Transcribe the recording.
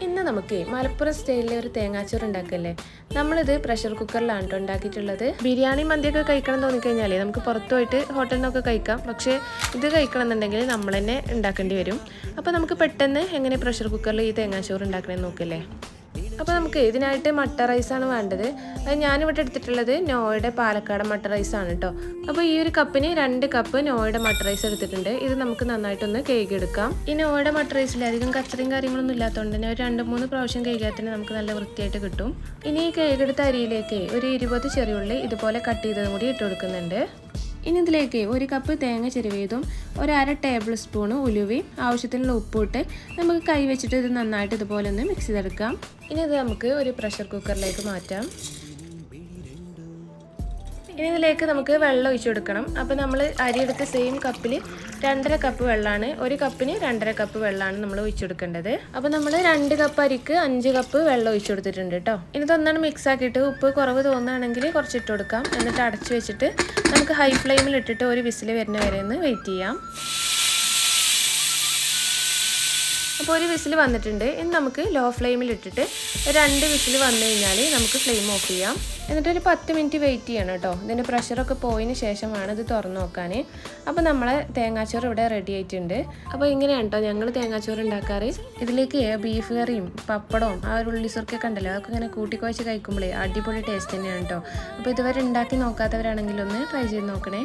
ഇന്ന് നമുക്ക് മലപ്പുറം സ്റ്റൈലിലെ ഒരു തേങ്ങാച്ചോറ് ഉണ്ടാക്കല്ലേ. നമ്മളിത് പ്രഷർ കുക്കറിലാണ് കേട്ടോ ഉണ്ടാക്കിയിട്ടുള്ളത്. ബിരിയാണി മന്തിയൊക്കെ കഴിക്കണം തോന്നിക്കഴിഞ്ഞാൽ നമുക്ക് പുറത്തു പോയിട്ട് ഹോട്ടലിൽ നിന്നൊക്കെ കഴിക്കാം. പക്ഷേ ഇത് കഴിക്കണം എന്നുണ്ടെങ്കിൽ നമ്മൾ തന്നെ ഉണ്ടാക്കേണ്ടി വരും. അപ്പോൾ നമുക്ക് പെട്ടെന്ന് എങ്ങനെ പ്രഷർ കുക്കറിൽ ഈ തേങ്ങാച്ചോറ് ഉണ്ടാക്കണമെന്ന് നോക്കല്ലേ. അപ്പോൾ നമുക്ക് ഇതിനായിട്ട് മട്ട റൈസാണ് വേണ്ടത്. അത് ഞാനിവിടെ എടുത്തിട്ടുള്ളത് നോയുടെ പാലക്കാട് മട്ട റൈസാണ് കേട്ടോ. അപ്പോൾ ഈ ഒരു കപ്പിന് 2 കപ്പ് നോയുടെ മട്ട റൈസ് എടുത്തിട്ടുണ്ട്. ഇത് നമുക്ക് നന്നായിട്ടൊന്ന് കഴുകിയെടുക്കാം. ഈ നോയുടെ മട്ട റൈസിൽ അധികം കച്ചറയും കാര്യങ്ങളൊന്നും ഇല്ലാത്തതുകൊണ്ട് തന്നെ ഒരു 2-3 പ്രാവശ്യം കഴുകിയാൽ തന്നെ നമുക്ക് നല്ല വൃത്തിയായിട്ട് കിട്ടും. ഇനി ഈ കഴുകിയെടുത്ത അരിയിലേക്ക് ഒരു 20 ചെറിയുള്ളി ഇതുപോലെ കട്ട് ചെയ്തതും കൂടി ഇട്ട് കൊടുക്കുന്നുണ്ട്. ഇനി ഇതിലേക്ക് 1 കപ്പ് തേങ്ങ ചിരവിയതും 1/2 ടേബിൾ സ്പൂൺ ഉലുവയും ആവശ്യത്തിനുള്ള ഉപ്പിട്ട് നമുക്ക് കൈ വെച്ചിട്ട് ഇത് നന്നായിട്ട് ഇതുപോലെ ഒന്ന് മിക്സ് ചെയ്തെടുക്കാം. ഇനി ഇത് നമുക്ക് ഒരു പ്രഷർ കുക്കറിലേക്ക് മാറ്റാം. ഇനി ഇതിലേക്ക് നമുക്ക് വെള്ളം ഒഴിച്ചു കൊടുക്കണം. അപ്പോൾ നമ്മൾ അരിയെടുത്ത സെയിം കപ്പിൽ 2.5 കപ്പ് വെള്ളമാണ്, 1 കപ്പിന് 2.5 കപ്പ് വെള്ളമാണ് നമ്മൾ ഒഴിച്ചു കൊടുക്കേണ്ടത്. അപ്പോൾ നമ്മൾ 2 കപ്പ് അരിക്ക് 5 കപ്പ് വെള്ളം ഒഴിച്ചു കൊടുത്തിട്ടുണ്ട് കേട്ടോ. ഇനി ഇതൊന്നാണ് മിക്സ് ആക്കിയിട്ട് ഉപ്പ് കുറവ് തോന്നുകയാണെങ്കിൽ കുറച്ച് ഇട്ട് കൊടുക്കാം. എന്നിട്ട് അടച്ചു വെച്ചിട്ട് നമുക്ക് ഹൈ ഫ്ലെയിമിൽ ഇട്ടിട്ട് ഒരു വിസിൽ വരുന്ന വരെ ഒന്ന് വെയിറ്റ് ചെയ്യാം. അപ്പോൾ ഒരു വിസിൽ വന്നിട്ടുണ്ട്. ഇനി നമുക്ക് ലോ ഫ്ലെയിമിൽ ഇട്ടിട്ട് 2 വിസിൽ വന്നു കഴിഞ്ഞാൽ നമുക്ക് ഫ്ലെയിം ഓഫ് ചെയ്യാം. എന്നിട്ട് ഒരു 10 മിനിറ്റ് വെയിറ്റ് ചെയ്യണം കേട്ടോ. ഇതിൻ്റെ പ്രഷറൊക്കെ പോയതിന് ശേഷമാണ് ഇത് തുറന്ന് നോക്കാൻ. അപ്പോൾ നമ്മളെ തേങ്ങാച്ചോറ് ഇവിടെ റെഡി ആയിട്ടുണ്ട്. അപ്പോൾ ഇങ്ങനെയാണ് കേട്ടോ ഞങ്ങൾ തേങ്ങാച്ചോറ് ഉണ്ടാക്കാറ്. ഇതിലേക്ക് ബീഫ് കറിയും പപ്പടവും ആ ഒരു ഉള്ളിസുർക്കൊക്കെ ഉണ്ടല്ലോ, അതൊക്കെ ഇങ്ങനെ കൂട്ടിക്കുഴച്ച് കഴിക്കുമ്പോഴേ അടിപൊളി ടേസ്റ്റ് തന്നെയാണ് കേട്ടോ. അപ്പോൾ ഇതുവരെ ഉണ്ടാക്കി നോക്കാത്തവരാണെങ്കിൽ ഒന്ന് ട്രൈ ചെയ്ത് നോക്കണേ.